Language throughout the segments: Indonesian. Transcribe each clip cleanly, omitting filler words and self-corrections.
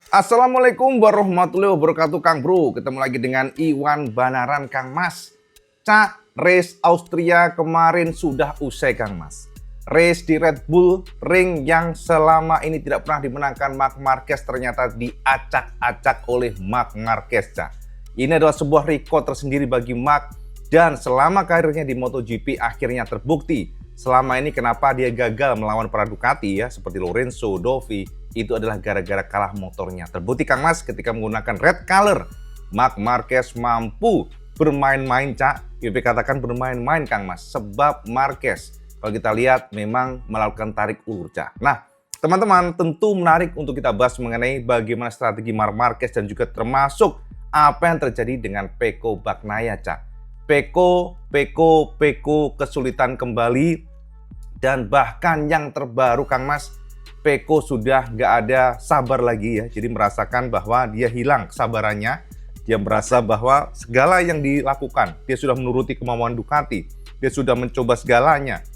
Assalamualaikum warahmatullahi wabarakatuh Kang Bro. Ketemu lagi dengan Iwan Banaran Kang Mas. Cak, race Austria kemarin sudah usai Kang Mas. Race di Red Bull Ring yang selama ini tidak pernah dimenangkan Marc Marquez ternyata diacak-acak oleh Marc Marquez, Cak. Ini adalah sebuah rekor tersendiri bagi Marc dan selama karirnya di MotoGP akhirnya terbukti. Selama ini kenapa dia gagal melawan para Ducati ya, seperti Lorenzo, Dovi, itu adalah gara-gara kalah motornya. Terbukti Kang Mas ketika menggunakan red color, Marc Marquez mampu bermain-main, Cak. YP katakan bermain-main Kang Mas, sebab Marquez kalau kita lihat memang melakukan tarik ulur, Cak. Nah, teman-teman tentu menarik untuk kita bahas mengenai bagaimana strategi Marc Marquez dan juga termasuk apa yang terjadi dengan Pecco Bagnaia, Cak. Pecco kesulitan kembali. Dan bahkan yang terbaru Kang Mas, Pecco sudah nggak ada sabar lagi ya. Jadi merasakan bahwa dia hilang kesabarannya. Dia merasa bahwa segala yang dilakukan, dia sudah menuruti kemauan Ducati. Dia sudah mencoba segalanya.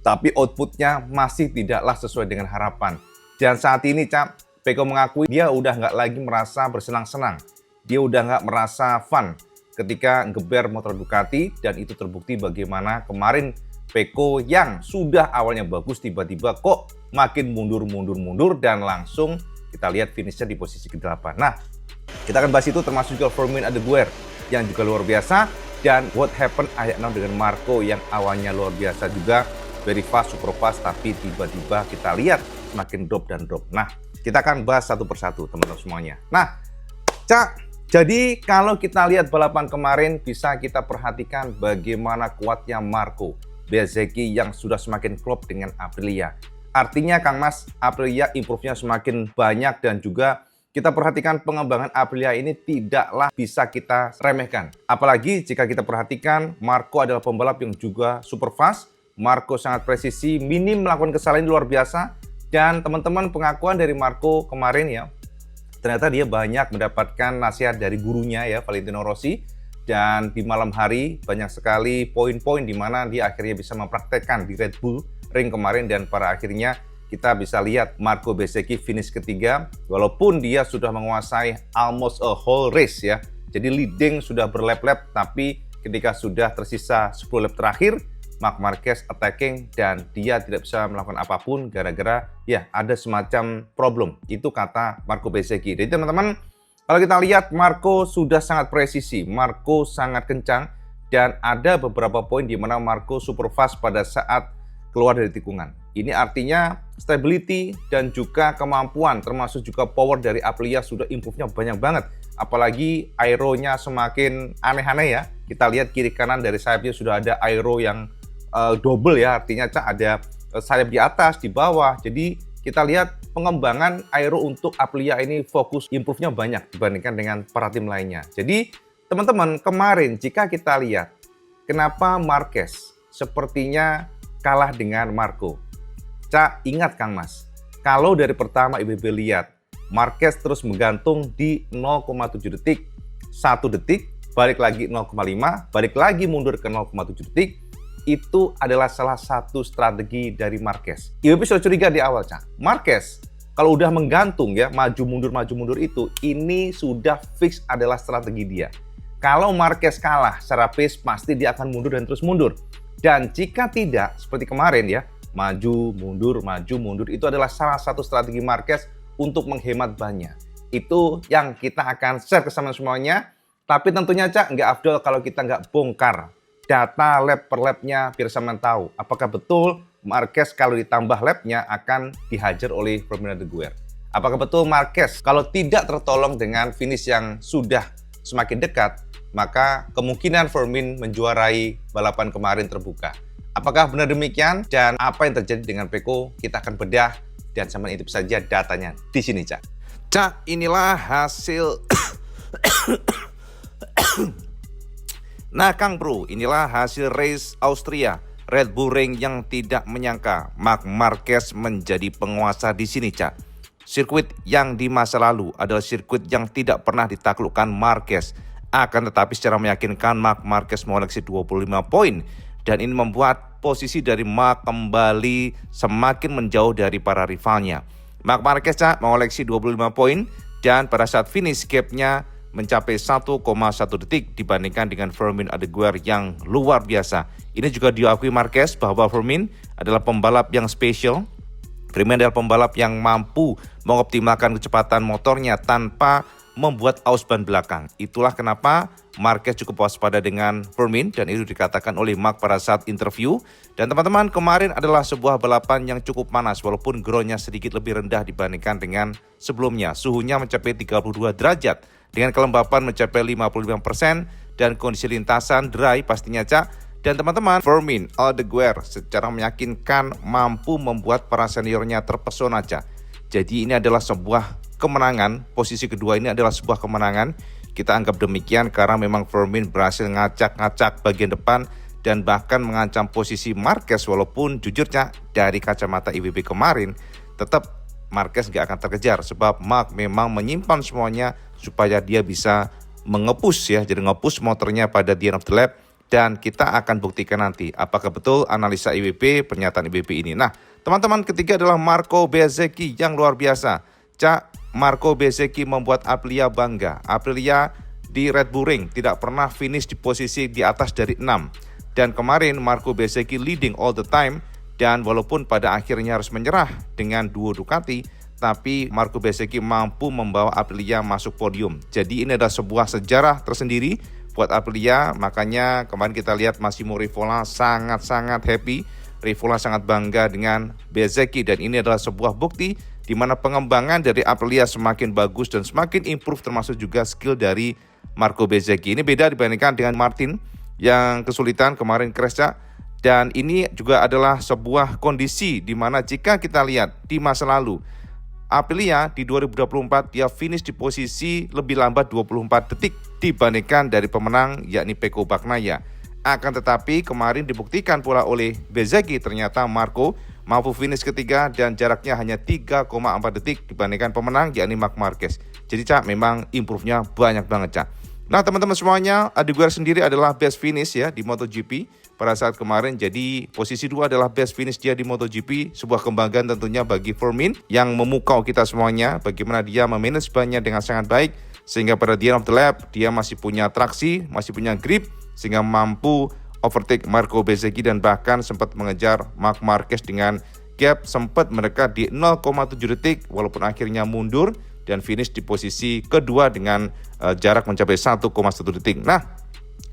Tapi outputnya masih tidaklah sesuai dengan harapan. Dan saat ini Cak, Pecco mengakui dia udah nggak lagi merasa bersenang-senang. Dia udah nggak merasa fun ketika geber motor Ducati. Dan itu terbukti bagaimana kemarin Pecco yang sudah awalnya bagus tiba-tiba kok makin mundur dan langsung kita lihat finishnya di posisi ke-8. Nah, kita akan bahas itu termasuk juga Firmin Adeguer yang juga luar biasa dan what happened akhirnya dengan Marco yang awalnya luar biasa juga very fast, super fast, tapi tiba-tiba kita lihat semakin drop. Nah, kita akan bahas satu persatu teman-teman semuanya. Nah, Cak, jadi kalau kita lihat balapan kemarin bisa kita perhatikan bagaimana kuatnya Marco Bezzecchi yang sudah semakin klop dengan Aprilia. Artinya Kang Mas, Aprilia improve-nya semakin banyak dan juga kita perhatikan pengembangan Aprilia ini tidaklah bisa kita remehkan. Apalagi jika kita perhatikan Marco adalah pembalap yang juga super fast. Marco sangat presisi, minim melakukan kesalahan luar biasa. Dan teman-teman pengakuan dari Marco kemarin ya, ternyata dia banyak mendapatkan nasihat dari gurunya ya, Valentino Rossi. Dan di malam hari banyak sekali poin-poin di mana dia akhirnya bisa mempraktekkan di Red Bull Ring kemarin dan pada akhirnya kita bisa lihat Marco Bezzecchi finish ketiga walaupun dia sudah menguasai almost a whole race ya. Jadi leading sudah berlap-lap tapi ketika sudah tersisa 10 lap terakhir Marc Marquez attacking dan dia tidak bisa melakukan apapun gara-gara ya ada semacam problem. Itu kata Marco Bezzecchi. Jadi teman-teman, kalau kita lihat Marco sudah sangat presisi, Marco sangat kencang dan ada beberapa poin di mana Marco super fast pada saat keluar dari tikungan. Ini artinya stability dan juga kemampuan termasuk juga power dari Aprilia sudah improve-nya banyak banget. Apalagi aeronya semakin aneh-aneh ya. Kita lihat kiri kanan dari sayapnya sudah ada aero yang double ya, artinya Cak ada sayap di atas, di bawah. Jadi kita lihat pengembangan aero untuk Aprilia ini fokus improve-nya banyak dibandingkan dengan para tim lainnya. Jadi teman-teman kemarin jika kita lihat kenapa Marquez sepertinya kalah dengan Marco. Cak ingat Kang Mas, kalau dari pertama IBB lihat Marquez terus menggantung di 0,7 detik, 1 detik, balik lagi 0,5, balik lagi mundur ke 0,7 detik, itu adalah salah satu strategi dari Marquez. IWP sudah curiga di awal, Cak. Marquez kalau udah menggantung ya, maju mundur itu, ini sudah fix adalah strategi dia. Kalau Marquez kalah secara pace, pasti dia akan mundur dan terus mundur. Dan jika tidak, seperti kemarin ya, maju mundur, itu adalah salah satu strategi Marquez untuk menghemat bannya. Itu yang kita akan share ke semuanya. Tapi tentunya, Cak, nggak afdol kalau kita nggak bongkar data lap per lapnya biar sama tahu apakah betul Marquez kalau ditambah lapnya akan dihajar oleh Firmin Adeguer. Apakah betul Marquez kalau tidak tertolong dengan finish yang sudah semakin dekat, maka kemungkinan Firmin menjuarai balapan kemarin terbuka. Apakah benar demikian dan apa yang terjadi dengan Pecco kita akan bedah dan sama itu saja datanya di sini, Cak. Cak, inilah hasil Nah Kang Bro, inilah hasil race Austria Red Bull Ring yang tidak menyangka Marc Marquez menjadi penguasa di sini, Cak. Sirkuit yang di masa lalu adalah sirkuit yang tidak pernah ditaklukkan Marquez. Akan tetapi secara meyakinkan Marc Marquez mengoleksi 25 poin dan ini membuat posisi dari Marc kembali semakin menjauh dari para rivalnya. Marc Marquez mengoleksi 25 poin dan pada saat finish gapnya mencapai 1,1 detik dibandingkan dengan Firmin Adeguer yang luar biasa. Ini juga diakui Marquez bahwa Firmin adalah pembalap yang spesial. Firmin adalah pembalap yang mampu mengoptimalkan kecepatan motornya tanpa membuat aus ban belakang. Itulah kenapa Marquez cukup waspada dengan Firmin dan itu dikatakan oleh Mark pada saat interview. Dan teman-teman, kemarin adalah sebuah balapan yang cukup panas walaupun groundnya sedikit lebih rendah dibandingkan dengan sebelumnya. Suhunya mencapai 32 derajat dengan kelembapan mencapai 55% dan kondisi lintasan dry pastinya, Cak. Dan teman-teman, Firmin Adeguer secara meyakinkan mampu membuat para seniornya terpesona, Cak. Jadi ini adalah sebuah kemenangan, posisi kedua ini adalah sebuah kemenangan. Kita anggap demikian karena memang Firmin berhasil ngacak-ngacak bagian depan dan bahkan mengancam posisi Marquez, walaupun jujur, Cak, dari kacamata IWB kemarin tetap Marquez gak akan terkejar sebab Mark memang menyimpan semuanya supaya dia bisa mengepus ya, jadi ngepush motornya pada the end of the lap. Dan kita akan buktikan nanti apakah betul analisa IWB, pernyataan IWB ini. Nah, teman-teman, ketiga adalah Marco Bezzecchi yang luar biasa. Cak, Marco Bezzecchi membuat Aprilia bangga. Aprilia di Red Bull Ring tidak pernah finish di posisi di atas dari 6. Dan kemarin Marco Bezzecchi leading all the time. Dan walaupun pada akhirnya harus menyerah dengan duo Ducati, tapi Marco Bezzecchi mampu membawa Aprilia masuk podium. Jadi ini adalah sebuah sejarah tersendiri buat Aprilia. Makanya kemarin kita lihat Massimo Rivola sangat-sangat happy. Rivola sangat bangga dengan Bezzecchi dan ini adalah sebuah bukti di mana pengembangan dari Aprilia semakin bagus dan semakin improve, termasuk juga skill dari Marco Bezzecchi. Ini beda dibandingkan dengan Martin yang kesulitan kemarin crash, Cak. Dan ini juga adalah sebuah kondisi di mana jika kita lihat di masa lalu, Aprilia di 2024 dia finish di posisi lebih lambat 24 detik dibandingkan dari pemenang yakni Pecco Bagnaia. Akan tetapi kemarin dibuktikan pula oleh Bezzecchi ternyata Marco mampu finish ketiga dan jaraknya hanya 3,4 detik dibandingkan pemenang yakni Marc Marquez. Jadi, Cak, memang improve-nya banyak banget, Cak. Nah, teman-teman semuanya, Adeguer sendiri adalah best finish ya di MotoGP pada saat kemarin. Jadi posisi 2 adalah best finish dia di MotoGP. Sebuah kebanggaan tentunya bagi Firmin yang memukau kita semuanya. Bagaimana dia memanage bannya dengan sangat baik. Sehingga pada the end of the lap dia masih punya traksi, masih punya grip. Sehingga mampu overtake Marco Bezzecchi dan bahkan sempat mengejar Marc Marquez dengan gap sempat mendekat di 0,7 detik. Walaupun akhirnya mundur dan finish di posisi kedua dengan jarak mencapai 1,1 detik. Nah,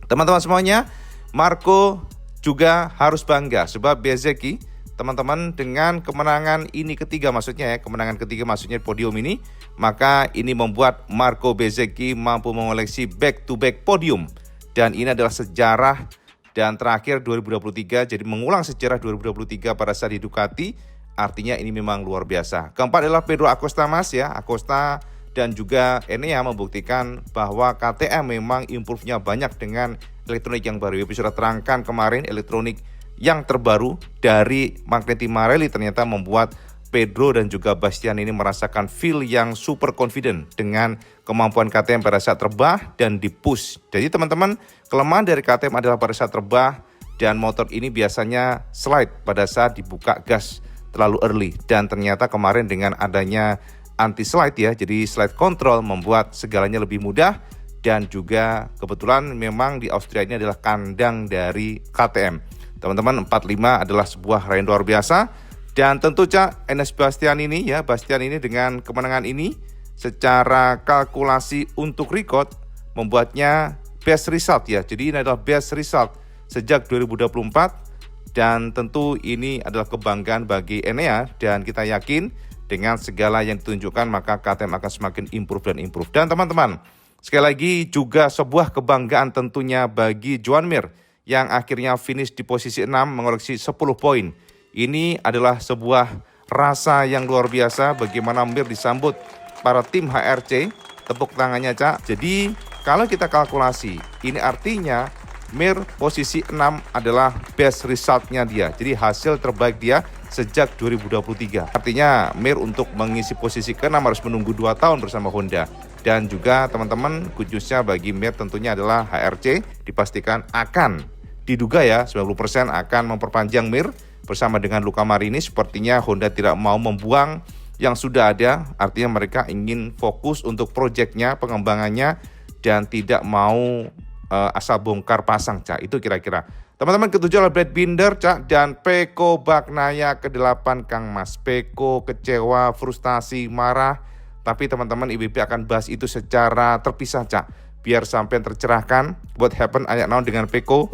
teman-teman semuanya, Marco juga harus bangga sebab Bezzecchi, teman-teman, dengan kemenangan ini ketiga maksudnya ya, kemenangan ketiga maksudnya podium ini, maka ini membuat Marco Bezzecchi mampu mengoleksi back-to-back podium. Dan ini adalah sejarah dan terakhir 2023, jadi mengulang sejarah 2023 pada saat di Ducati. Artinya ini memang luar biasa. Keempat adalah Pedro Acosta, Mas ya. Acosta dan juga Enea membuktikan bahwa KTM memang improve-nya banyak dengan elektronik yang baru. Saya sudah terangkan kemarin elektronik yang terbaru dari Magneti Marelli ternyata membuat Pedro dan juga Bastian ini merasakan feel yang super confident dengan kemampuan KTM pada saat terbang dan di push. Jadi teman-teman, kelemahan dari KTM adalah pada saat terbang dan motor ini biasanya slide pada saat dibuka gas terlalu early, dan ternyata kemarin dengan adanya anti slide ya, jadi slide control membuat segalanya lebih mudah. Dan juga kebetulan memang di Austria ini adalah kandang dari KTM. Teman-teman, 45 adalah sebuah rally luar biasa. Dan tentu, Cak, Enes Bastian ini ya, Bastian ini dengan kemenangan ini secara kalkulasi untuk record membuatnya best result ya. Jadi ini adalah best result sejak 2024. Dan tentu ini adalah kebanggaan bagi Enea dan kita yakin dengan segala yang ditunjukkan maka KTM akan semakin improve dan improve. Dan teman-teman, sekali lagi juga sebuah kebanggaan tentunya bagi Joan Mir yang akhirnya finish di posisi 6 mengoleksi 10 poin. Ini adalah sebuah rasa yang luar biasa bagaimana Mir disambut para tim HRC. Tepuk tangannya, Cak. Jadi kalau kita kalkulasi, ini artinya Mir posisi 6 adalah best resultnya dia. Jadi hasil terbaik dia sejak 2023. Artinya Mir untuk mengisi posisi ke-6 harus menunggu 2 tahun bersama Honda. Dan juga teman-teman, good news-nya bagi Mir tentunya adalah HRC dipastikan akan diduga ya 90% akan memperpanjang Mir bersama dengan Luca Marini. Sepertinya Honda tidak mau membuang yang sudah ada, artinya mereka ingin fokus untuk proyeknya, pengembangannya, dan tidak mau asal bongkar pasang, Cak. Itu kira-kira. Teman-teman, ketujuh adalah Brad Binder, Cak, dan Peko Bagnaya ke-8, Kang Mas. Peko kecewa, frustasi, marah, tapi teman-teman IWB akan bahas itu secara terpisah, Cak, biar sampai tercerahkan what happen ayak naon dengan Peko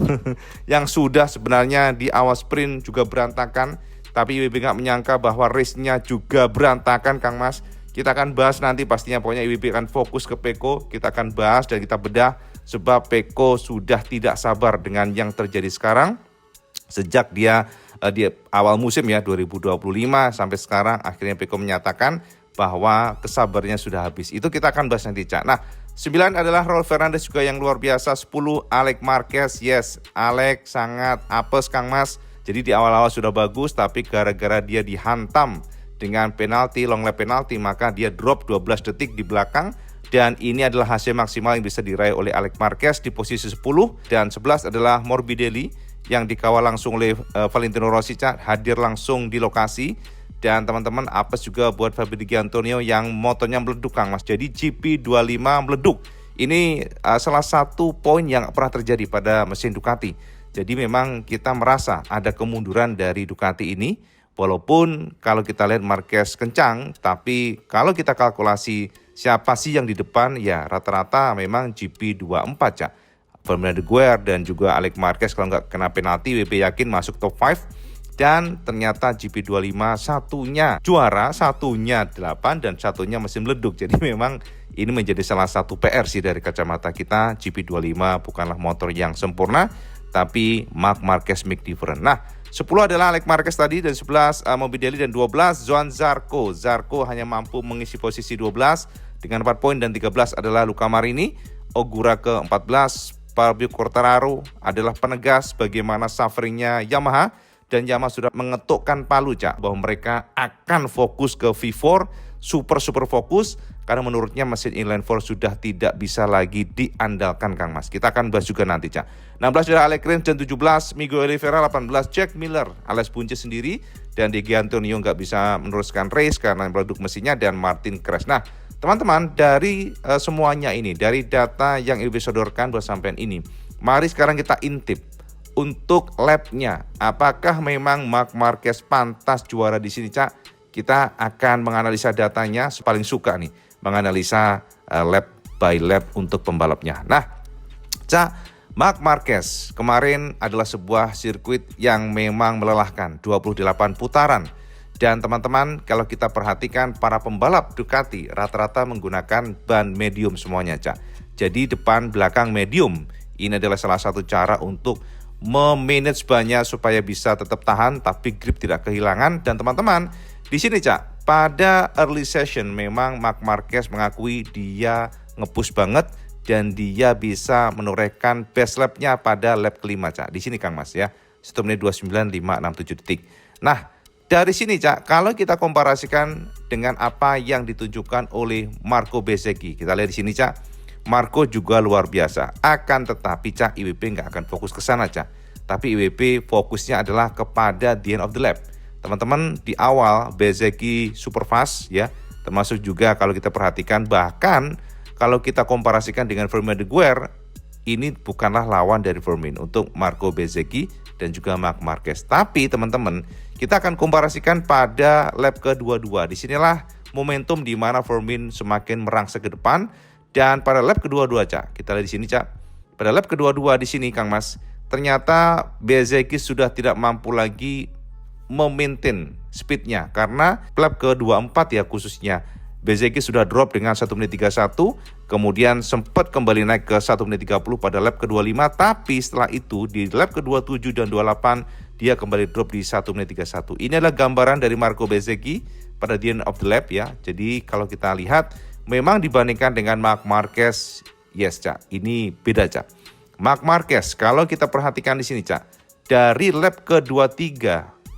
yang sudah sebenarnya di awal sprint juga berantakan, tapi IWB nggak menyangka bahwa race-nya juga berantakan, Kang Mas. Kita akan bahas nanti pastinya, pokoknya IWB akan fokus ke Peko, kita akan bahas dan kita bedah, sebab Peko sudah tidak sabar dengan yang terjadi sekarang. Sejak dia di awal musim ya 2025 sampai sekarang, akhirnya Peko menyatakan bahwa kesabarannya sudah habis. Itu kita akan bahas nanti, Cak. Nah, 9 adalah Raul Fernandez juga yang luar biasa. 10 Alex Marquez. Yes, Alex sangat apes, Kang Mas. Jadi di awal-awal sudah bagus, tapi gara-gara dia dihantam dengan penalti, long lap penalti, maka dia drop 12 detik di belakang. Dan ini adalah hasil maksimal yang bisa diraih oleh Alex Marquez di posisi 10. Dan 11 adalah Morbidelli yang dikawal langsung oleh Valentino Rossi, hadir langsung di lokasi. Dan teman-teman, apes juga buat Fabio Di Giannantonio yang motornya meleduk, Kang Mas. Jadi GP25 meleduk. Ini salah satu poin yang pernah terjadi pada mesin Ducati. Jadi memang kita merasa ada kemunduran dari Ducati ini. Walaupun kalau kita lihat Marquez kencang, tapi kalau kita kalkulasi siapa sih yang di depan, ya rata-rata memang GP24, Cak. Fernando Guer dan juga Alex Marquez kalau nggak kena penalti, WP yakin masuk top 5. Dan ternyata GP25 satunya juara, satunya 8, dan satunya mesin meleduk. Jadi memang ini menjadi salah satu PR sih dari kacamata kita. GP25 bukanlah motor yang sempurna, tapi Marc Marquez make different. Nah, 10 adalah Alex Marquez tadi, dan 11 Morbidelli, dan 12 Johann Zarco. Zarco hanya mampu mengisi posisi 12 dengan 4 poin, dan 13 adalah Luca Marini. Ogura ke-14, Fabio Quartararo adalah penegas bagaimana sufferingnya Yamaha. Dan Yamaha sudah mengetukkan palu, Cak, bahwa mereka akan fokus ke V4, super fokus, karena menurutnya mesin inline 4 sudah tidak bisa lagi diandalkan, Kang Mas. Kita akan bahas juga nanti, Cak. 16 adalah Alex Rins, dan 17 Miguel Oliveira, 18 Jack Miller alias Bunce sendiri, dan Di Giannantonio nggak bisa meneruskan race karena meleduk mesinnya, dan Martin crash. Nah, teman-teman, dari semuanya ini, dari data yang IWB sodorkan buat sampean ini, mari sekarang kita intip untuk lap-nya. Apakah memang Marc Marquez pantas juara di sini, Cak? Kita akan menganalisa datanya, paling suka nih menganalisa lap by lap untuk pembalapnya. Nah, Cak, Marc Marquez kemarin adalah sebuah sirkuit yang memang melelahkan, 28 putaran. Dan teman-teman, kalau kita perhatikan para pembalap Ducati rata-rata menggunakan ban medium semuanya, Cak. Jadi depan belakang medium. Ini adalah salah satu cara untuk memanage bannya supaya bisa tetap tahan tapi grip tidak kehilangan. Dan teman-teman, di sini, Cak, pada early session memang Marc Marquez mengakui dia nge-push banget dan dia bisa menorehkan best lap-nya pada lap kelima, Cak. Di sini, Kang Mas, ya. 1 menit 29,567 detik. Nah, dari sini, Cak, kalau kita komparasikan dengan apa yang ditunjukkan oleh Marco Bezzecchi, kita lihat di sini, Cak, Marco juga luar biasa. Akan tetapi, Cak, IWB nggak akan fokus ke sana, Cak. Tapi IWB fokusnya adalah kepada the end of the lap. Teman-teman, di awal Bezzecchi super fast, ya. Termasuk juga kalau kita perhatikan, bahkan kalau kita komparasikan dengan Fernando Guer, ini bukanlah lawan dari Vermin untuk Marco Bezzecchi dan juga Marc Marquez. Tapi teman-teman, kita akan komparasikan pada lap ke-22. Disinilah momentum di mana Vermin semakin merangsek ke depan. Dan pada lap kedua-dua, Cak, kita lihat di sini, Cak. Pada lap kedua-dua di sini, Kang Mas, ternyata Bezzecchi sudah tidak mampu lagi memaintain speednya karena lap ke-24 ya khususnya. Bezzecchi sudah drop dengan 1 menit 31, kemudian sempat kembali naik ke 1 menit 30 pada lap ke-25, tapi setelah itu di lap ke-27 dan 28 dia kembali drop di 1 menit 31. Ini adalah gambaran dari Marco Bezzecchi pada the end of the lap, ya. Jadi kalau kita lihat memang dibandingkan dengan Marc Marquez, yes, Cak, ini beda, Cak. Marc Marquez, kalau kita perhatikan di sini, Cak, dari lap ke-23,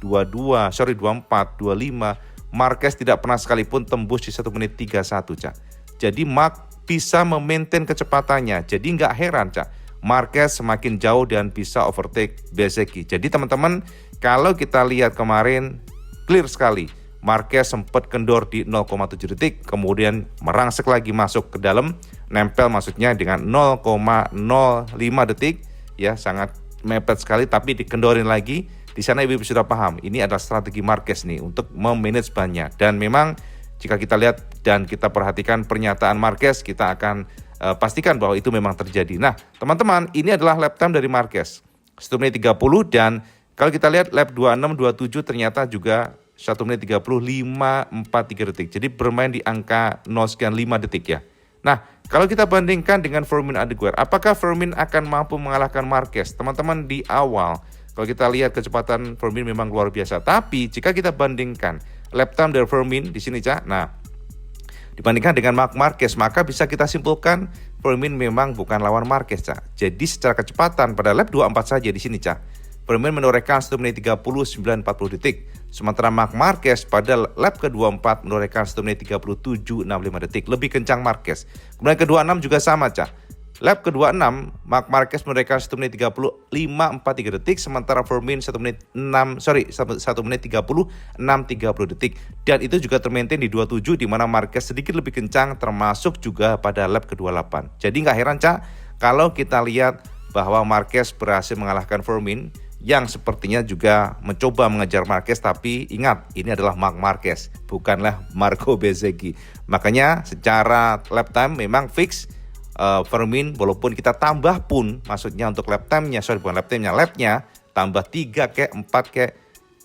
24, 25, Marquez tidak pernah sekalipun tembus di 1 menit 31, Cak. Jadi Marc bisa memaintain kecepatannya. Jadi nggak heran, Cak, Marquez semakin jauh dan bisa overtake Bezzecchi. Jadi teman-teman, kalau kita lihat kemarin, clear sekali Marquez sempat kendor di 0,7 detik, kemudian merangsek lagi masuk ke dalam, nempel maksudnya dengan 0,05 detik, ya sangat mepet sekali, tapi dikendorin lagi. Di sana ibu sudah paham, ini adalah strategi Marquez nih untuk memanage bannya. Dan memang jika kita lihat dan kita perhatikan pernyataan Marquez, kita akan pastikan bahwa itu memang terjadi. Nah, teman-teman, ini adalah lap time dari Marquez 1 menit 30, dan kalau kita lihat lap 26-27 ternyata juga 1 menit 35-43 detik. Jadi bermain di angka 0,5 detik ya. Nah, kalau kita bandingkan dengan Firmin Adeguer, apakah Firmin akan mampu mengalahkan Marquez? Teman-teman, di awal kalau kita lihat kecepatan Firmin memang luar biasa. Tapi jika kita bandingkan lap time dari Firmin di sini, Cak. Nah, dibandingkan dengan Marc Marquez, maka bisa kita simpulkan Firmin memang bukan lawan Marquez, Cak. Jadi secara kecepatan pada lap 24 saja di sini, Cak, Firmin menorehkan 1 menit 30-9-40 detik. Sementara Marc Marquez pada lap ke-24 menorehkan 1 menit 37-65 detik. Lebih kencang Marquez. Kemudian ke-26 juga sama, Cak. Lap ke-26, Marc Marquez menorehkan 1 menit 35-43 detik, sementara Firmin 1 menit 30-6-30 detik. Dan itu juga termaintain di 27, di mana Marquez sedikit lebih kencang, termasuk juga pada lap ke-28. Jadi nggak heran, Cak, kalau kita lihat bahwa Marquez berhasil mengalahkan Firmin, yang sepertinya juga mencoba mengejar Marquez. Tapi ingat, ini adalah Marc Marquez, bukanlah Marco Bezzecchi. Makanya secara lap time memang fix Firmin, walaupun kita tambah pun, maksudnya untuk lap time-nya, lapnya tambah 3 ke 4 ke,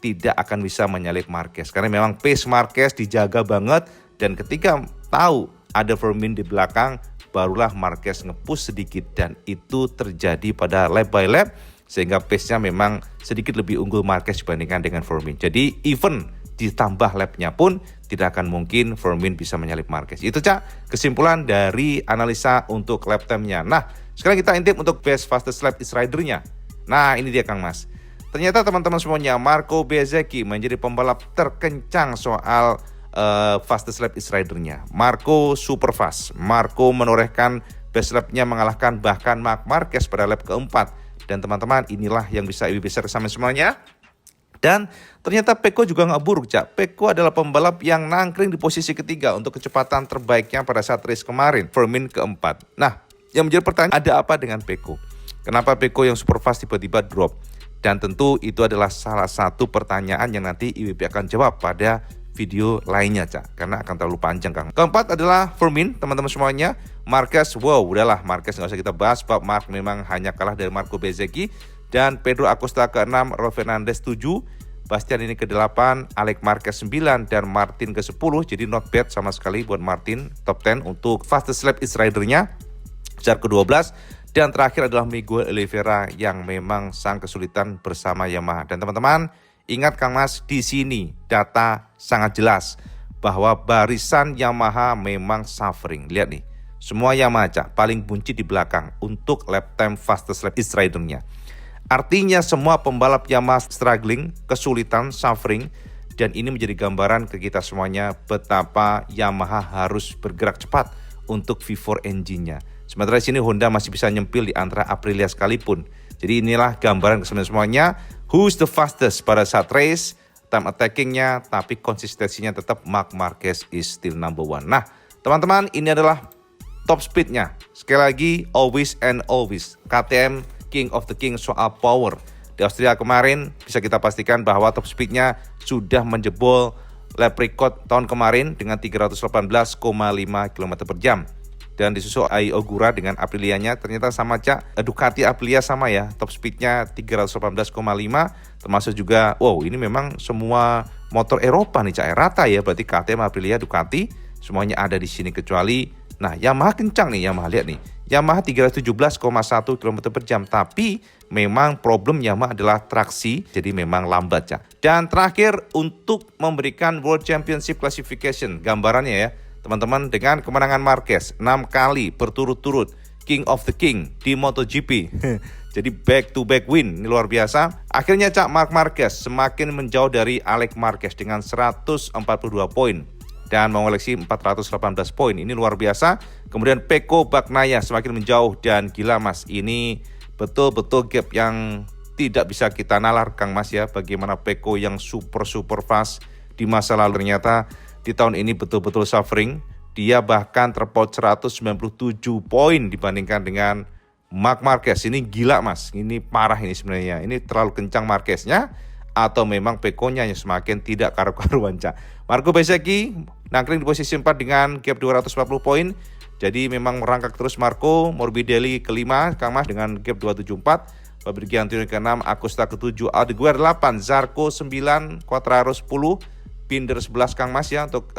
tidak akan bisa menyalip Marquez. Karena memang pace Marquez dijaga banget, dan ketika tahu ada Firmin di belakang, barulah Marquez nge-push sedikit, dan itu terjadi pada lap by lap, sehingga pace-nya memang sedikit lebih unggul Marquez dibandingkan dengan Firmin. Jadi even ditambah lapnya pun tidak akan mungkin Firmin bisa menyalip Marquez. Itu, Cak, kesimpulan dari analisa untuk lap time-nya. Nah, sekarang kita intip untuk best fastest lap is rider-nya. Nah, ini dia Kang Mas. Ternyata teman-teman semuanya, Marco Bezzecchi menjadi pembalap terkencang soal fastest lap is rider-nya. Marco super fast. Marco menorehkan best lap-nya mengalahkan bahkan Marc Marquez pada lap keempat. Dan teman-teman, inilah yang bisa ibu besar sama semuanya. Dan ternyata Pecco juga nggak buruk, Cak. Pecco adalah pembalap yang nangkring di posisi ketiga untuk kecepatan terbaiknya pada saat race kemarin, Firmin keempat. Nah, yang menjadi pertanyaan, ada apa dengan Pecco? Kenapa Pecco yang super fast tiba-tiba drop? Dan tentu itu adalah salah satu pertanyaan yang nanti IWB akan jawab pada video lainnya, Cak, karena akan terlalu panjang, Kang. Keempat adalah Firmin, teman-teman semuanya. Marquez, wow, udahlah Marquez nggak usah kita bahas, sebab Marc memang hanya kalah dari Marco Bezzecchi. Dan Pedro Acosta ke-6, Raul Fernandez 7, Bastian ini ke-8, Alex Marquez 9, dan Martin ke-10. Jadi not bad sama sekali buat Martin, top 10 untuk fastest lap is rider-nya. Secara ke-12, dan terakhir adalah Miguel Oliveira yang memang sang kesulitan bersama Yamaha. Dan teman-teman, ingat Kang Mas, di sini data sangat jelas bahwa barisan Yamaha memang suffering. Lihat nih, semua Yamaha, Cak, paling buncit di belakang untuk lap time fastest lap is rider-nya. Artinya semua pembalap Yamaha struggling, kesulitan, suffering, dan ini menjadi gambaran ke kita semuanya betapa Yamaha harus bergerak cepat untuk V4 engine-nya. Sementara di sini Honda masih bisa nyempil di antara Aprilia sekalipun. Jadi inilah gambaran ke semuanya, who's the fastest pada saat race, time attacking-nya, tapi konsistensinya tetap Marc Marquez is still number one. Nah, teman-teman, ini adalah top speed-nya. Sekali lagi, always and always, KTM King of the King soal power. Di Austria kemarin bisa kita pastikan bahwa top speed-nya sudah menjebol lap record tahun kemarin dengan 318,5 km per jam. Dan disusul Ai Ogura dengan Aprilia-nya ternyata sama, Cak. Ducati Aprilia sama ya, top speed-nya 318,5, termasuk juga, wow, ini memang semua motor Eropa nih, Cak. Rata ya, berarti KTM, Aprilia, Ducati semuanya ada di sini kecuali, nah, Yamaha kencang nih, Yamaha lihat nih. Yamaha 317,1 km per jam, tapi memang problem Yamaha adalah traksi, jadi memang lambat, Cak. Dan terakhir untuk memberikan World Championship Classification, gambarannya ya, teman-teman, dengan kemenangan Marquez 6 kali berturut-turut King of the King di MotoGP. Jadi back to back win, ini luar biasa. Akhirnya, Cak, Marc Marquez semakin menjauh dari Alex Marquez dengan 142 poin. Dan mengoleksi 418 poin, ini luar biasa. Kemudian Pecco Bagnaia semakin menjauh, dan gila Mas, ini betul-betul gap yang tidak bisa kita nalar, Kang Mas ya. Bagaimana Pecco yang super fast di masa lalu. Ternyata di tahun ini betul-betul suffering. Dia bahkan terpaut 197 poin dibandingkan dengan Marc Marquez. Ini gila mas, ini parah ini sebenarnya. Ini terlalu kencang Marqueznya atau memang Pekonya yang semakin tidak karu-karuan Cak. Marco Bezzecchi nangkring di posisi 4 dengan gap 240 poin. Jadi memang merangkak terus Marco. Morbidelli kelima Kang Mas dengan gap 274. Fabrizio Antonio ke-6, Acosta ke-7, Aldeguer 8, Zarco 9, Quartararo 10, Binder 11 Kang Mas ya untuk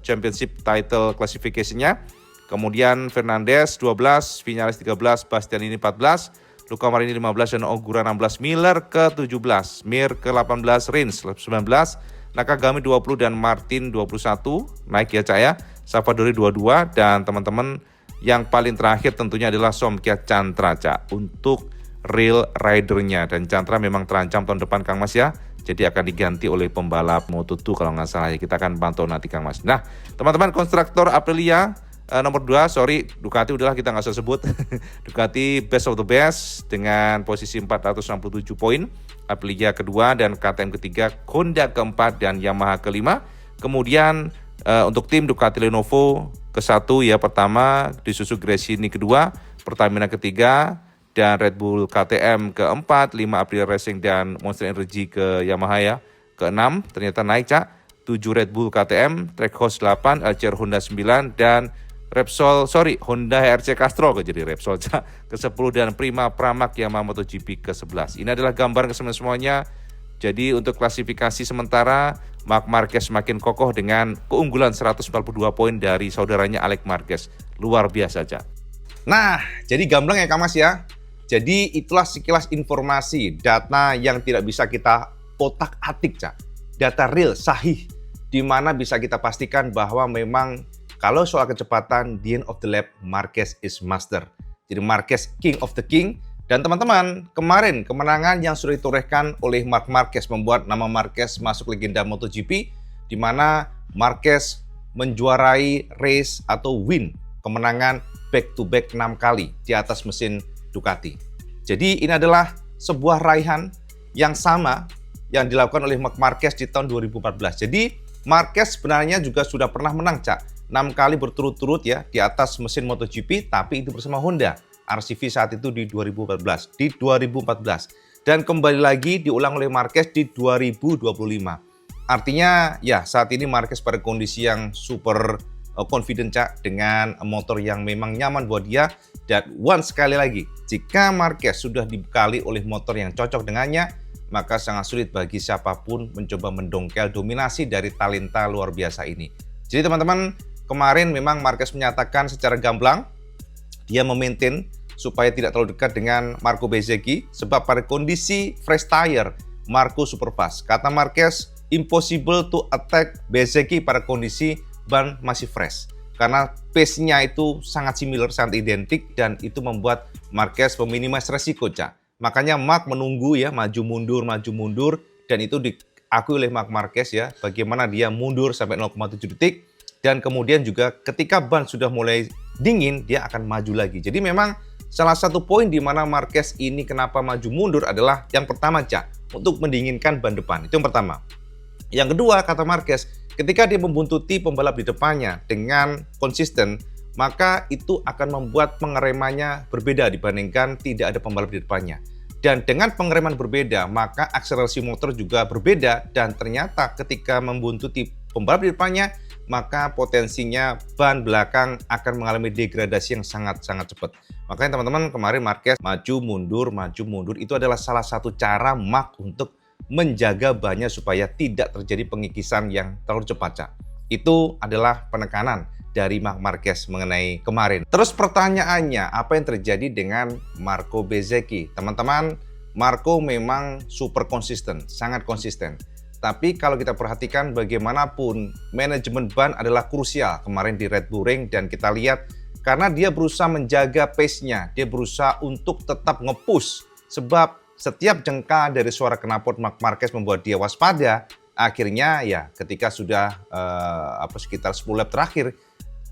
championship title classification-nya. Kemudian Fernandez 12, Vinales 13, Bastianini 14, Luca Marini 15 dan Ogura 16, Miller ke-17, Mir ke-18, Rins 19, Nakagami 20 dan Martin 21, naik ya Cak ya. Savadori 22 dan teman-teman yang paling terakhir tentunya adalah Somkia Chantra Cak untuk real ridernya, dan Chantra memang terancam tahun depan Kang Mas ya. Jadi akan diganti oleh pembalap Moto2 kalau nggak salah ya. Kita akan pantau nanti Kang Mas. Nah teman-teman, konstruktor Aprilia nomor 2, sorry Ducati udahlah kita nggak usah sebut. Ducati best of the best dengan posisi 467 poin. Aprilia kedua dan KTM ketiga, Honda keempat dan Yamaha kelima. Kemudian untuk tim Ducati Lenovo ke-1 ya pertama, disusul Gresini kedua, Pertamina ketiga, dan Red Bull KTM ke-4, 5 Aprilia Racing dan Monster Energy ke Yamaha ya ke-6, ternyata naik Cak. 7 Red Bull KTM, Trackhouse 8, LCR Honda 9, dan Honda HRC Castrol jadi Repsol Cak ke-10, dan Prima Pramac Yamaha MotoGP ke-11. Ini adalah gambaran semuanya. Jadi untuk klasifikasi sementara, Marc Marquez semakin kokoh dengan keunggulan 142 poin dari saudaranya Alex Marquez. Luar biasa Cak. Nah, jadi gamblang ya Kang Mas ya. Jadi itulah sekilas informasi, data yang tidak bisa kita otak-atik Cak. Data real, sahih, di mana bisa kita pastikan bahwa memang kalau soal kecepatan, the end of the lap, Marquez is master. Jadi Marquez king of the king. Dan teman-teman, kemarin kemenangan yang sudah ditorehkan oleh Marc Marquez membuat nama Marquez masuk legenda MotoGP, di mana Marquez menjuarai race atau win kemenangan back-to-back 6 kali di atas mesin Ducati. Jadi ini adalah sebuah raihan yang sama yang dilakukan oleh Marc Marquez di tahun 2014. Jadi Marquez sebenarnya juga sudah pernah menang Cak, 6 kali berturut-turut ya di atas mesin MotoGP, tapi itu bersama Honda. RCV saat itu di 2014. Dan kembali lagi diulang oleh Marquez di 2025. Artinya ya saat ini Marquez pada kondisi yang super confident Cak, dengan motor yang memang nyaman buat dia. Dan sekali lagi, jika Marquez sudah dibekali oleh motor yang cocok dengannya, maka sangat sulit bagi siapapun mencoba mendongkel dominasi dari talenta luar biasa ini. Jadi teman-teman, kemarin memang Marquez menyatakan secara gamblang dia memaintain supaya tidak terlalu dekat dengan Marco Bezzecchi, sebab pada kondisi fresh tire Marco superfast. Kata Marquez, impossible to attack Bezzecchi pada kondisi ban masih fresh, karena pace-nya itu sangat similar, sangat identik, dan itu membuat Marquez meminimasi resiko Cak. Makanya Marc menunggu ya, maju mundur, dan itu diakui oleh Marc Marquez ya, bagaimana dia mundur sampai 0,7 detik, dan kemudian juga ketika ban sudah mulai dingin, dia akan maju lagi. Jadi memang salah satu poin di mana Marquez ini kenapa maju mundur adalah yang pertama Cak, untuk mendinginkan ban depan. Itu yang pertama. Yang kedua, kata Marquez, ketika dia membuntuti pembalap di depannya dengan konsisten, maka itu akan membuat pengeremannya berbeda dibandingkan tidak ada pembalap di depannya. Dan dengan pengereman berbeda, maka akselerasi motor juga berbeda, dan ternyata ketika membuntuti pembalap di depannya, maka potensinya ban belakang akan mengalami degradasi yang sangat-sangat cepat. Makanya teman-teman, kemarin Marquez maju mundur, itu adalah salah satu cara Marc untuk menjaga bannya supaya tidak terjadi pengikisan yang terlalu cepat Cak. Itu adalah penekanan dari Marc Marquez mengenai kemarin. Terus pertanyaannya, apa yang terjadi dengan Marco Bezzecchi? Teman-teman, Marco memang super konsisten, sangat konsisten. Tapi kalau kita perhatikan bagaimanapun, manajemen ban adalah krusial kemarin di Red Bull Ring, dan kita lihat karena dia berusaha menjaga pace-nya, dia berusaha untuk tetap nge-push, sebab setiap jengkal dari suara knalpot Marc Marquez membuat dia waspada. Akhirnya ya ketika sudah sekitar 10 lap terakhir,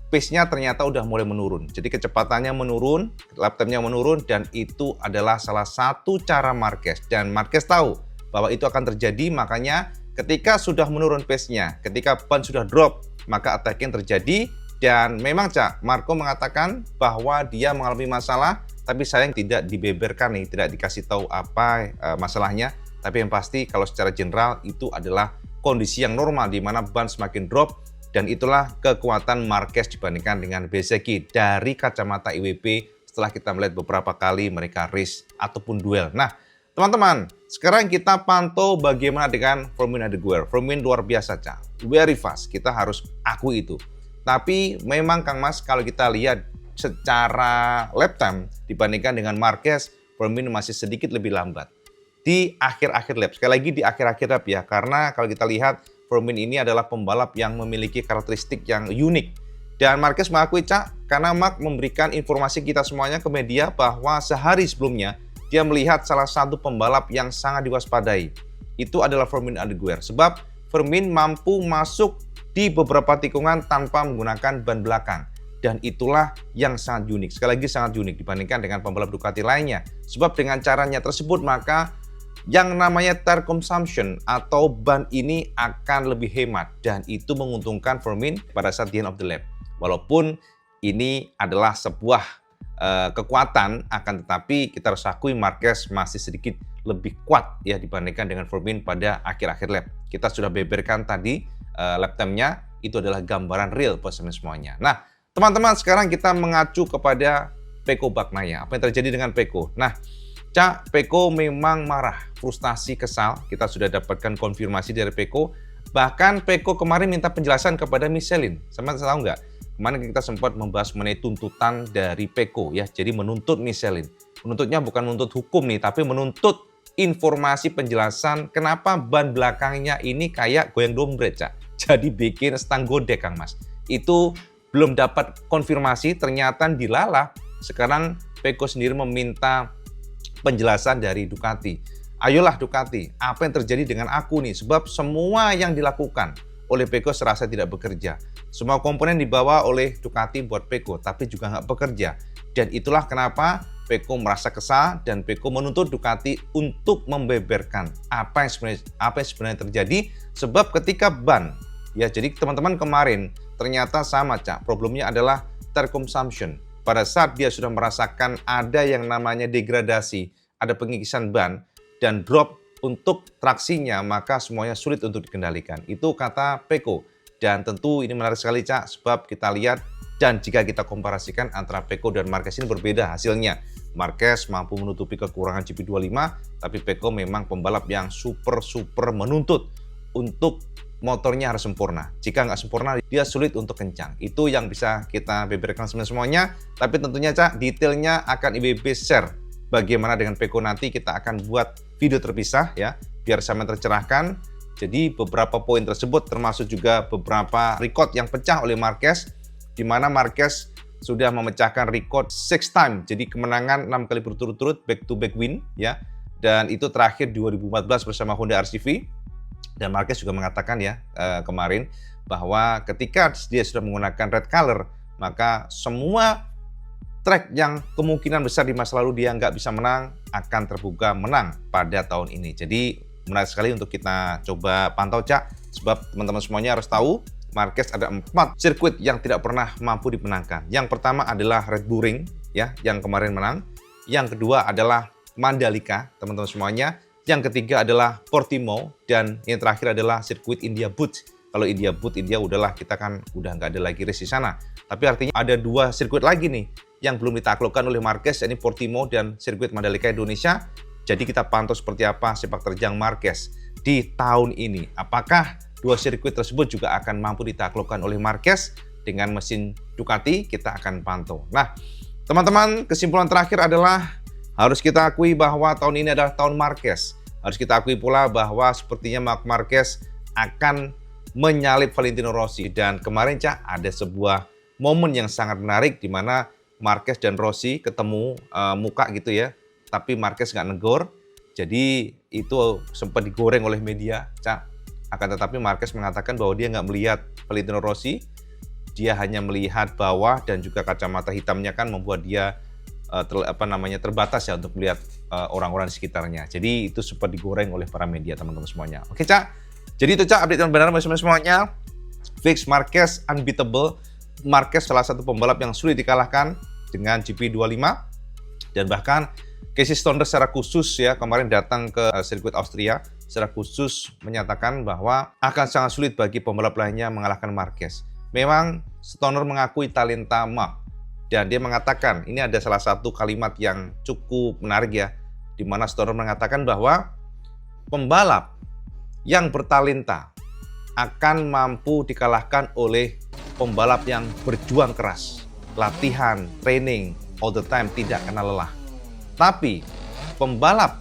pace-nya ternyata udah mulai menurun. Jadi kecepatannya menurun, lap time-nya menurun, dan itu adalah salah satu cara Marquez. Dan Marquez tahu bahwa itu akan terjadi, makanya ketika sudah menurun pace-nya, ketika ban sudah drop, maka attacking terjadi. Dan memang Cak, Marco mengatakan bahwa dia mengalami masalah, tapi sayang tidak dibeberkan nih, tidak dikasih tahu apa masalahnya. Tapi yang pasti kalau secara general itu adalah kondisi yang normal di mana ban semakin drop, dan itulah kekuatan Marquez dibandingkan dengan Bezzecchi dari kacamata IWB setelah kita melihat beberapa kali mereka race ataupun duel. Nah, teman-teman, sekarang kita pantau bagaimana dengan Firmin Adeguer. Firmin luar biasa, Cak. Very fast, kita harus akui itu. Tapi memang Kang Mas, kalau kita lihat secara lap time dibandingkan dengan Marquez, Firmin masih sedikit lebih lambat di akhir-akhir lap. Sekali lagi di akhir-akhir lap ya, karena kalau kita lihat Firmin ini adalah pembalap yang memiliki karakteristik yang unik. Dan Marquez mengakui, Cak, karena Mark memberikan informasi kita semuanya ke media bahwa sehari sebelumnya dia melihat salah satu pembalap yang sangat diwaspadai. Itu adalah Firmin Adeguer. Sebab Firmin mampu masuk di beberapa tikungan tanpa menggunakan ban belakang. Dan itulah yang sangat unik. Sekali lagi sangat unik dibandingkan dengan pembalap Ducati lainnya. Sebab dengan caranya tersebut maka yang namanya tire consumption atau ban ini akan lebih hemat. Dan itu menguntungkan Firmin pada saat the end of the lap. Walaupun ini adalah sebuah kekuatan, akan tetapi kita harus akui Marquez masih sedikit lebih kuat ya dibandingkan dengan Firmin pada akhir-akhir lap. Kita sudah beberkan tadi lap time-nya, itu adalah gambaran real posisinya semuanya. Nah, teman-teman, sekarang kita mengacu kepada Pecco Bagnaia. Apa yang terjadi dengan Pecco? Nah, Cak, Pecco memang marah, frustasi, kesal. Kita sudah dapatkan konfirmasi dari Pecco. Bahkan Pecco kemarin minta penjelasan kepada Michelin. Sama tahu nggak? Kemarin kita sempat membahas mengenai tuntutan dari Pecco ya. Jadi menuntut Michelin. Menuntutnya bukan menuntut hukum nih, tapi menuntut informasi penjelasan kenapa ban belakangnya ini kayak goyang dompet, Cak. Jadi bikin stang godek, Kang Mas. Itu belum dapat konfirmasi, ternyata dilalah. Sekarang Pecco sendiri meminta penjelasan dari Ducati. Ayolah Ducati, apa yang terjadi dengan aku nih? Sebab semua yang dilakukan oleh Pecco serasa tidak bekerja. Semua komponen dibawa oleh Ducati buat Pecco, tapi juga nggak bekerja. Dan itulah kenapa Pecco merasa kesal dan Pecco menuntut Ducati untuk membeberkan apa yang sebenarnya terjadi. Sebab ketika ban, ya jadi teman-teman kemarin ternyata sama, Cak. Problemnya adalah tire consumption. Pada saat dia sudah merasakan ada yang namanya degradasi, ada pengikisan ban dan drop untuk traksinya, maka semuanya sulit untuk dikendalikan. Itu kata Pecco. Dan tentu ini menarik sekali, Cak, sebab kita lihat dan jika kita komparasikan antara Pecco dan Marquez ini berbeda hasilnya. Marquez mampu menutupi kekurangan GP25, tapi Pecco memang pembalap yang super menuntut untuk motornya harus sempurna. Jika nggak sempurna, dia sulit untuk kencang. Itu yang bisa kita beberkan semuanya. Tapi tentunya, Cak, detailnya akan IWB share. Bagaimana dengan Pecco nanti kita akan buat video terpisah ya, biar sama tercerahkan. Jadi beberapa poin tersebut termasuk juga beberapa record yang pecah oleh Marquez, di mana Marquez sudah memecahkan record 6 time. Jadi kemenangan 6 kali berturut-turut back to back win ya. Dan itu terakhir 2014 bersama Honda RCV. Dan Marquez juga mengatakan ya kemarin bahwa ketika dia sudah menggunakan red color, maka semua track yang kemungkinan besar di masa lalu dia nggak bisa menang akan terbuka menang pada tahun ini. Jadi menarik sekali untuk kita coba pantau, Cak. Sebab teman-teman semuanya harus tahu Marquez ada 4 sirkuit yang tidak pernah mampu dimenangkan. Yang pertama adalah Red Bull Ring ya, yang kemarin menang. Yang kedua adalah Mandalika, teman-teman semuanya. Yang ketiga adalah Portimao, dan yang terakhir adalah sirkuit India Boots. Kalau India Boots, India udahlah, kita kan udah nggak ada lagi race di sana. Tapi artinya ada 2 sirkuit lagi nih yang belum ditaklukkan oleh Marquez, yakni Portimao dan sirkuit Mandalika Indonesia. Jadi kita pantau seperti apa sepak terjang Marquez di tahun ini. Apakah 2 sirkuit tersebut juga akan mampu ditaklukkan oleh Marquez dengan mesin Ducati? Kita akan pantau. Nah, teman-teman, kesimpulan terakhir adalah harus kita akui bahwa tahun ini adalah tahun Marquez. Harus kita akui pula bahwa sepertinya Marc Marquez akan menyalip Valentino Rossi. Dan kemarin, Cak, ada sebuah momen yang sangat menarik di mana Marquez dan Rossi ketemu muka gitu ya. Tapi Marquez nggak negor. Jadi itu sempat digoreng oleh media, Cak. Akan tetapi Marquez mengatakan bahwa dia nggak melihat Valentino Rossi. Dia hanya melihat bawah dan juga kacamata hitamnya kan membuat dia terbatas ya untuk melihat orang-orang di sekitarnya. Jadi itu sempat digoreng oleh para media, teman-teman semuanya. Oke, Cak, Jadi itu Cak update yang benar semuanya. Fix Marquez unbeatable. Marquez salah satu pembalap yang sulit dikalahkan dengan GP25, dan bahkan Casey Stoner secara khusus ya kemarin datang ke sirkuit Austria secara khusus menyatakan bahwa akan sangat sulit bagi pembalap lainnya mengalahkan Marquez. Memang Stoner mengakui talenta Mark, dan dia mengatakan ini ada salah satu kalimat yang cukup menarik ya, di mana Stoner mengatakan bahwa pembalap yang bertalenta akan mampu dikalahkan oleh pembalap yang berjuang keras, latihan, training, all the time, tidak kenal lelah. Tapi pembalap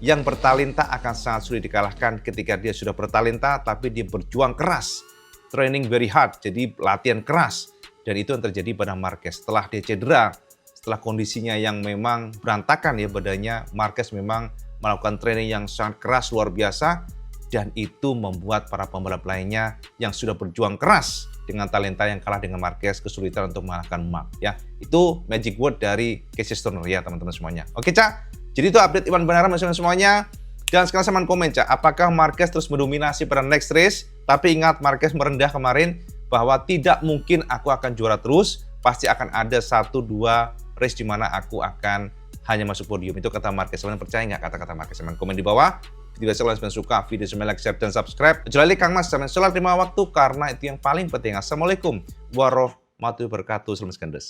yang bertalenta akan sangat sulit dikalahkan ketika dia sudah bertalenta tapi dia berjuang keras, training very hard, jadi latihan keras. Dan itu yang terjadi pada Marquez. Setelah dia cedera, setelah kondisinya yang memang berantakan ya badannya, Marquez memang melakukan training yang sangat keras, luar biasa. Dan itu membuat para pembalap lainnya yang sudah berjuang keras dengan talenta yang kalah dengan Marquez kesulitan untuk mengalahkan Mark ya. Itu magic word dari Casey Stoner ya teman-teman semuanya. Oke Cak, jadi itu update Iwan Banaran semuanya. Dan sekarang saya mau komen Cak, apakah Marquez terus mendominasi pada next race? Tapi ingat Marquez merendah kemarin bahwa tidak mungkin aku akan juara terus, pasti akan ada 1-2 race di mana aku akan hanya masuk podium. Itu kata Marquez. Kalian percaya nggak kata-kata Marquez? Komen di bawah. Video saya kalian suka, video saya like, share, dan subscribe. Kecuali Kang Mas, jangan sholat 5 waktu karena itu yang paling penting. Assalamualaikum warahmatullahi wabarakatuh. Salam Skandes.